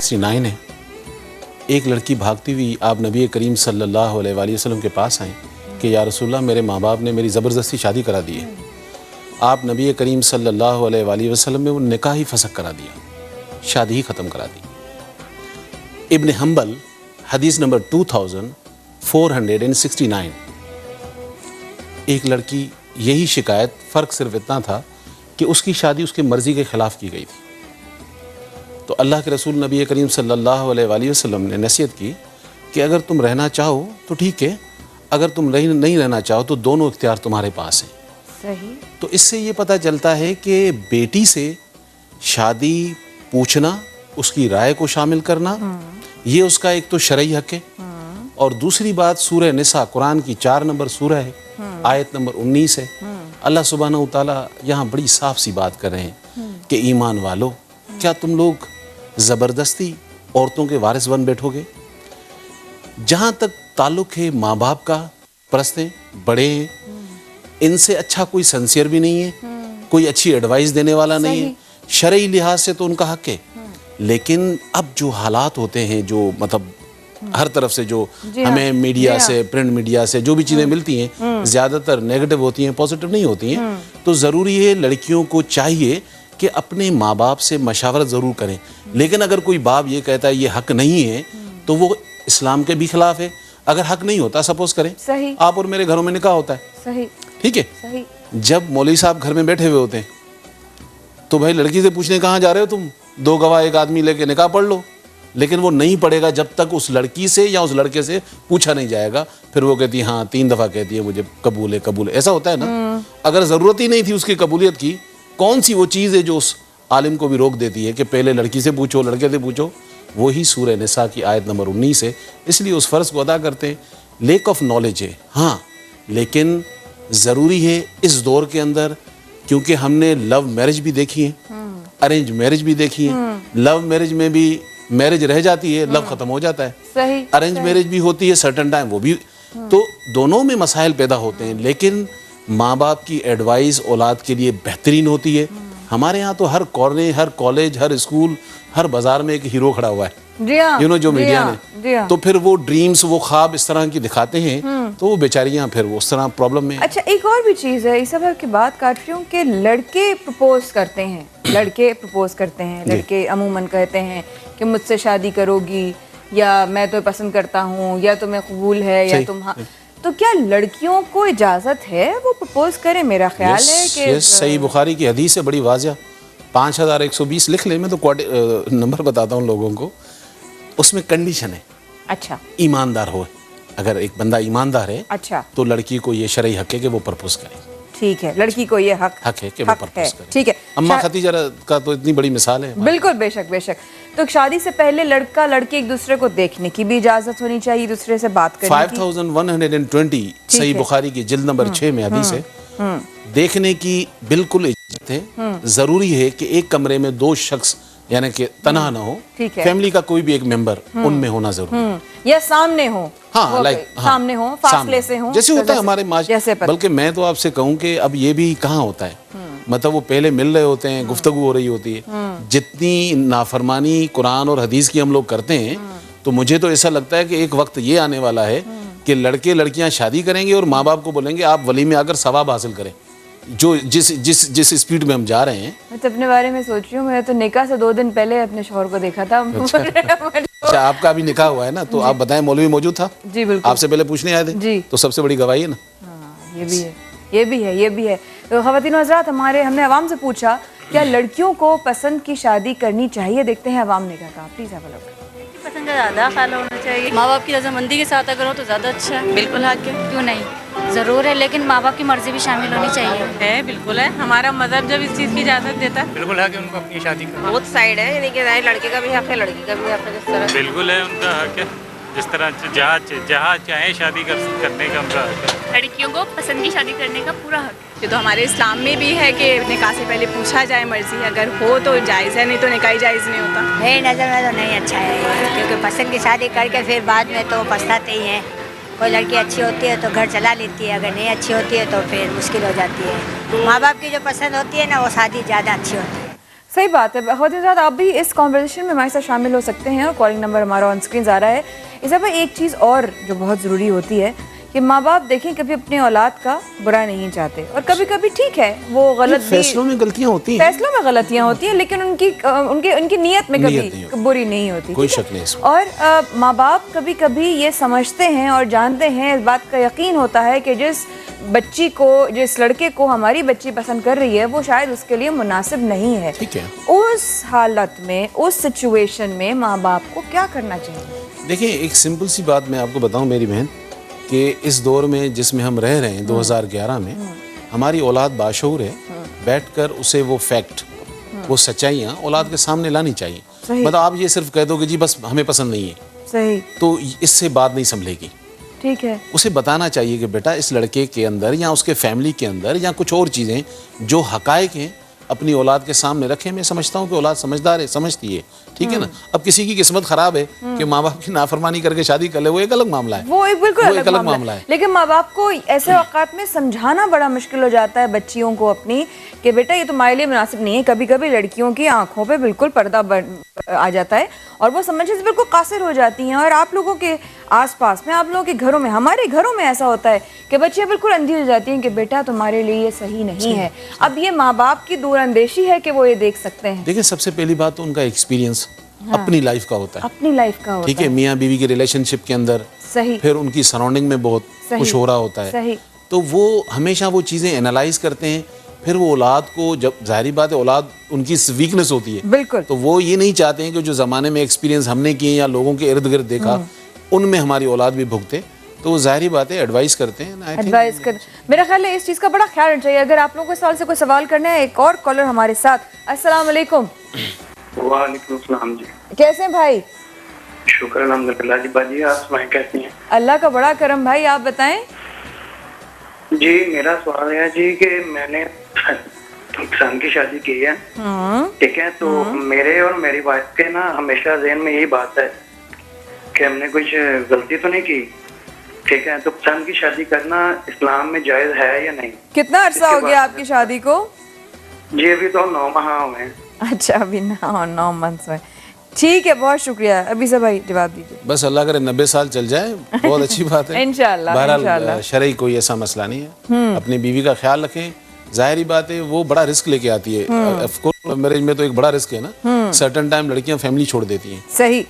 69 ہے. ایک لڑکی بھاگتی ہوئی آپ نبی کریم صلی اللہ علیہ وآلہ وسلم کے پاس آئیں کہ یا رسول اللہ میرے ماں باپ نے میری زبردستی شادی کرا دی ہے. آپ نبی کریم صلی اللہ علیہ وآلہ وسلم نے وہ نکاح ہی فسخ کرا دیا, شادی ہی ختم کرا دی. ابن حنبل حدیث نمبر 2469. ایک لڑکی یہی شکایت, فرق صرف اتنا تھا کہ اس کی شادی اس کی مرضی کے خلاف کی گئی تھی. تو اللہ کے رسول نبی کریم صلی اللہ علیہ وآلہ وسلم نے نصیحت کی کہ اگر تم رہنا چاہو تو ٹھیک ہے, اگر تم نہیں رہنا چاہو تو دونوں اختیار تمہارے پاس ہیں. صحیح. تو اس سے یہ پتہ چلتا ہے کہ بیٹی سے شادی پوچھنا, اس کی رائے کو شامل کرنا, یہ اس کا ایک تو شرعی حق ہے. اور دوسری بات سورہ نساء قرآن کی 4 نمبر سورہ ہے, آیت نمبر 19 ہے. اللہ سبحانہ و تعالیٰ یہاں بڑی صاف سی بات کر رہے ہیں کہ ایمان والو, کیا تم لوگ زبردستی عورتوں کے وارث بن بیٹھو گے؟ جہاں تک تعلق ہے ماں باپ کا, پرستیں بڑے ہیں, ان سے اچھا کوئی سنسیئر بھی نہیں ہے, کوئی اچھی ایڈوائس دینے والا نہیں ہے. شرعی لحاظ سے تو ان کا حق ہے, لیکن اب جو حالات ہوتے ہیں, جو مطلب ہر طرف سے جو ہمیں میڈیا سے, پرنٹ میڈیا سے جو بھی چیزیں ملتی ہیں زیادہ تر نیگیٹو ہوتی ہیں, پازیٹیو نہیں ہوتی ہیں. تو ضروری ہے لڑکیوں کو چاہیے کہ اپنے ماں باپ سے مشاورت ضرور کریں. لیکن اگر کوئی باپ یہ کہتا ہے یہ حق نہیں ہے تو وہ اسلام کے بھی خلاف ہے. اگر حق نہیں ہوتا, سپوز کریں آپ اور میرے گھروں میں نکاح ہوتا ہے, صحیح, ٹھیک ہے, صحیح. جب مولوی صاحب گھر میں بیٹھے ہوئے ہوتے ہیں تو بھائی لڑکی سے پوچھنے کہاں جا رہے ہو تم, 2 گواہ ایک آدمی لے کے نکاح پڑھ لو. لیکن وہ نہیں پڑے گا جب تک اس لڑکی سے یا اس لڑکے سے پوچھا نہیں جائے گا. پھر وہ کہتی ہے ہاں 3 دفعہ کہتی ہے مجھے قبول ہے قبول ہے. ایسا ہوتا ہے نا. اگر ضرورت ہی نہیں تھی اس کی قبولیت کی, کون سی وہ چیز ہے جو اس عالم کو بھی روک دیتی ہے کہ پہلے لڑکی سے پوچھو, لڑکے سے پوچھو؟ وہی سورہ نساء کی آیت نمبر 19 ہے. اس لیے اس فرض کو ادا کرتے ہیں. لیک آف نالج ہے ہاں, لیکن ضروری ہے اس دور کے اندر, کیونکہ ہم نے لو میرج بھی دیکھی ہے, ارینج میرج بھی دیکھی ہے. لو میرج میں بھی میرج رہ جاتی ہے, لو ختم ہو جاتا ہے. صحیح. ارینج میرج بھی ہوتی ہے سرٹن ٹائم, وہ بھی. تو دونوں میں مسائل پیدا ہوتے ہیں, لیکن ماں باپ کی ایڈوائس اولاد کے لیے بہترین ہوتی ہے. ہمارے ہاں تو ہر کارنر, ہر کالج, ہر اسکول, ہر بازار میں ایک ہیرو کھڑا ہوا ہے, جو میڈیا نے. تو پھر وہ ڈریمز, وہ خواب اس طرح کی دکھاتے ہیں تو وہ بیچاریاں پھر وہ اس طرح پرابلم میں. اچھا, ایک اور بھی چیز ہے, اس سب کی بات کاٹ رہی ہوں کہ لڑکے پرپوز کرتے ہیں, لڑکے عموماً کہتے ہیں کہ مجھ سے شادی کرو گی, یا میں تو پسند کرتا ہوں, یا تمہیں قبول ہے, یا تم. تو کیا لڑکیوں کو اجازت ہے وہ پرپوز کریں؟ میرا خیال ہے کہ صحیح بخاری کی حدیث ہے بڑی واضح, 5120 لکھ لیں. میں تو نمبر بتاتا ہوں لوگوں کو. اس میں کنڈیشن ہے. اچھا, ایماندار ہو. اگر ایک بندہ ایماندار ہے اچھا, تو لڑکی کو یہ شرعی حق ہے کہ وہ پرپوز کرے. ٹھیک ہے, لڑکی کو یہ حق ہے کہ وہ پرپوز کرے. ٹھیک ہے. اماں ختیجہ کا تو اتنی بڑی مثال ہے. بالکل, بے شک بے شک. تو شادی سے پہلے لڑکا لڑکی ایک دوسرے کو دیکھنے کی بھی اجازت ہونی چاہیے, دوسرے سے بات کرنے کی. 5120 صحیح بخاری کی جلد نمبر 6 میں حدیث ہے. دیکھنے کی بالکل اجازت ہے. ضروری ہے کہ ایک کمرے میں 2 شخص یعنی کہ تنہا نہ ہو, فیملی کا کوئی بھی ایک ممبر ان میں ہونا ضروری ہے, یا سامنے ہو. ہاں, سامنے ہو, فاصلے سے ہو, جیسے ہوتا ہے ہمارے معاشرے. بلکہ میں تو آپ سے کہوں کہ اب یہ بھی کہاں ہوتا ہے, مطلب وہ پہلے مل رہے ہوتے ہیں, گفتگو ہو رہی ہوتی ہے. جتنی نافرمانی قرآن اور حدیث کی ہم لوگ کرتے ہیں, تو مجھے تو ایسا لگتا ہے کہ ایک وقت یہ آنے والا ہے کہ لڑکے لڑکیاں شادی کریں گے اور ماں باپ کو بولیں گے آپ ولی میں آ کر ثواب حاصل کریں. جو جس اسپیڈ میں ہم جا رہے ہیں. میں تو اپنے بارے میں سوچ رہی ہوں, میں تو نکاح سے 2 دن پہلے اپنے شوہر کو دیکھا تھا. اچھا, آپ کا بھی نکاح ہوا ہے نا, تو آپ بتائیں مولوی موجود تھا؟ جی بالکل. آپ سے پہلے پوچھنے آئے تھے. جی, تو سب سے بڑی گواہی ہے نا. ہاں, یہ بھی ہے. تو خواتین و حضرات, ہم نے عوام سے پوچھا کیا لڑکیوں کو پسند کی شادی کرنی چاہیے. دیکھتے ہیں عوام نے کیا کہا. پلیز ہیو اے لک. پسند کا زیادہ خیال ہونا چاہیے, ماں باپ کی رضامندی کے ساتھ اگر ہو تو زیادہ اچھا ہے. بالکل حق ہے, کیوں نہیں, ضرور ہے, لیکن ماں باپ کی مرضی بھی شامل ہونی چاہیے. ہے, بالکل ہے. ہمارا مذہب جب اس چیز کی اجازت دیتا ہے. بالکل حق ہے ان کو اپنی شادی کا. بہت سائڈ ہے, یعنی کہ لڑکے کا بھی حق ہے, لڑکی کا بھی حق ہے. جس طرح بالکل ہے, ان کا حق ہے. جس طرح جہاں چاہیں شادی کرنے کا ان کا حق ہے. لڑکیوں کو پسند کی شادی کرنے کا پورا حق ہے. یہ تو ہمارے اسلام میں بھی ہے کہ نکاح سے پہلے پوچھا جائے مرضی, اگر ہو تو جائز ہے, نہیں تو نکاح جائز نہیں ہوتا. میری نظر میں تو نہیں اچھا ہے, کیونکہ پسند کی شادی کر کے پھر بعد میں تو پچھتاتے ہی ہیں. کوئی لڑکی اچھی ہوتی ہے تو گھر چلا لیتی ہے, اگر نہیں اچھی ہوتی ہے تو پھر مشکل ہو جاتی ہے. ماں باپ کی جو پسند ہوتی ہے نا, وہ شادی زیادہ اچھی ہوتی ہے. صحیح بات ہے. خواتین حضرات آپ بھی اس کانورسیشن میں ہمارے ساتھ شامل ہو سکتے ہیں اور کالنگ نمبر ہمارا آن سکرین آ رہا ہے. اس پر ایک چیز اور جو بہت ضروری ہوتی ہے کہ ماں باپ دیکھیں کبھی اپنے اولاد کا برا نہیں چاہتے, اور کبھی کبھی ٹھیک ہے وہ غلط بھی, فیصلوں میں غلطیاں ہوتی ہیں, فیصلوں میں غلطیاں ہوتی ہیں, لیکن ان کی نیت میں کبھی بری نہیں ہوتی. کوئی شک نہیں اس میں. اور ماں باپ کبھی کبھی یہ سمجھتے ہیں اور جانتے ہیں, اس بات کا یقین ہوتا ہے کہ جس بچی کو, جس لڑکے کو ہماری بچی پسند کر رہی ہے وہ شاید اس کے لیے مناسب نہیں ہے. ٹھیک ہے, اس حالت میں, اس سچویشن میں ماں باپ کو کیا کرنا چاہیے؟ دیکھیں ایک سمپل سی بات میں آپ کو بتاؤں میری بہن, کہ اس دور میں جس میں ہم رہ رہے ہیں 2011 میں, ہماری اولاد باشعور ہے, بیٹھ کر اسے وہ فیکٹ, وہ سچائیاں اولاد کے سامنے لانی چاہیے. مطلب آپ یہ صرف کہہ دو کہ جی بس ہمیں پسند نہیں ہے, صحیح, تو اس سے بات نہیں سنبھلے گی. ٹھیک ہے, اسے بتانا چاہیے کہ بیٹا اس لڑکے کے اندر یا اس کے فیملی کے اندر یا کچھ اور چیزیں جو حقائق ہیں اپنی اولاد کے سامنے رکھیں. میں سمجھتا ہوں کہ اولاد سمجھدار ہے, سمجھتی ہے, ٹھیک ہے نا. اب کسی کی قسمت خراب ہے کہ ماں باپ کی نافرمانی کر کے شادی کر لے, وہ ایک الگ معاملہ ہے, وہ ایک بالکل الگ معاملہ ہے. لیکن ماں باپ کو ایسے اوقات میں سمجھانا بڑا مشکل ہو جاتا ہے بچیوں کو اپنی, کہ بیٹا یہ تمہارے لیے مناسب نہیں ہے. کبھی کبھی لڑکیوں کی آنکھوں پہ بالکل پردہ آ جاتا ہے اور وہ سمجھنے سے بالکل قاصر ہو جاتی ہیں. اور آپ لوگوں کے آس پاس میں, آپ لوگوں کے گھروں میں, ہمارے گھروں میں ایسا ہوتا ہے کہ بچیاں بالکل اندھی ہو جاتی ہیں کہ بیٹا تمہارے لیے یہ صحیح نہیں ہے. اب یہ ماں باپ کی دور اندیشی ہے کہ وہ یہ دیکھ سکتے ہیں. دیکھیں سب سے پہلی بات تو ان کا ایکسپیرینس اپنی لائف کا ہوتا ہے, اپنی لائف کا ہوتا ہے, ٹھیک ہے, میاں بیوی کے ریلیشن شپ کے اندر, صحیح, پھر ان کی سراؤنڈنگ میں بہت کچھ ہو رہا ہوتا ہے, صحیح, تو وہ ہمیشہ وہ چیزیں انالائز کرتے ہیں. پھر وہ اولاد کو, جب ظاہری بات ہے اولاد ان کی ویکنس ہوتی ہے, بالکل, تو وہ یہ نہیں چاہتے ہیں کہ جو زمانے میں ایکسپیرینس ہم نے کیے یا لوگوں کے ارد گرد دیکھا ان میں ہماری اولاد بھی بھگتے, تو وہ ظاہری بات ہے ایڈوائز کرتے ہیں. ایڈوائز کر, میرا خیال ہے اس چیز کا بڑا خیال رکھنا چاہیے. اگر آپ لوگوں کو اس سوال سے کوئی سوال کرنا ہے, ایک اور کالر ہمارے ساتھ. السلام علیکم. وعلیکم السلام جی, کیسے ہیں بھائی؟ شکر الحمدللہ. جی باجی آپ سنائیں کیسی ہیں؟ اللہ کا بڑا کرم بھائی, آپ بتائیں. جی میرا سوال ہے جی کہ میں نے کسان کی شادی کی ہے, ٹھیک ہے, تو میرے اور میری وائف کے نا ہمیشہ ذہن میں یہی بات ہے کہ ہم نے کچھ غلطی تو نہیں کی, ٹھیک ہے, تو کسان کی شادی کرنا اسلام میں جائز ہے یا نہیں؟ کتنا عرصہ ہو گیا آپ کی شادی کو؟ جی ابھی تو 9 ماہ ہوئے ہیں. اچھا, ابھی 9 منتھس ہوئے. ٹھیک ہے, بہت شکریہ. ابھی سے بھائی جواب دیجیے. بس اللہ کرے 90 سال چل جائے, بہت اچھی بات ہے. انشاءاللہ, بہرحال شرعی کوئی ایسا مسئلہ نہیں ہے. اپنی بیوی کا خیال رکھیں. ظاہری بات ہے وہ بڑا رسک لے کے آتی ہے. آف کورس میرج میں تو ایک بڑا رسک ہے نا, سرٹن ٹائم لڑکیاں فیملی چھوڑ دیتی ہیں. صحیح.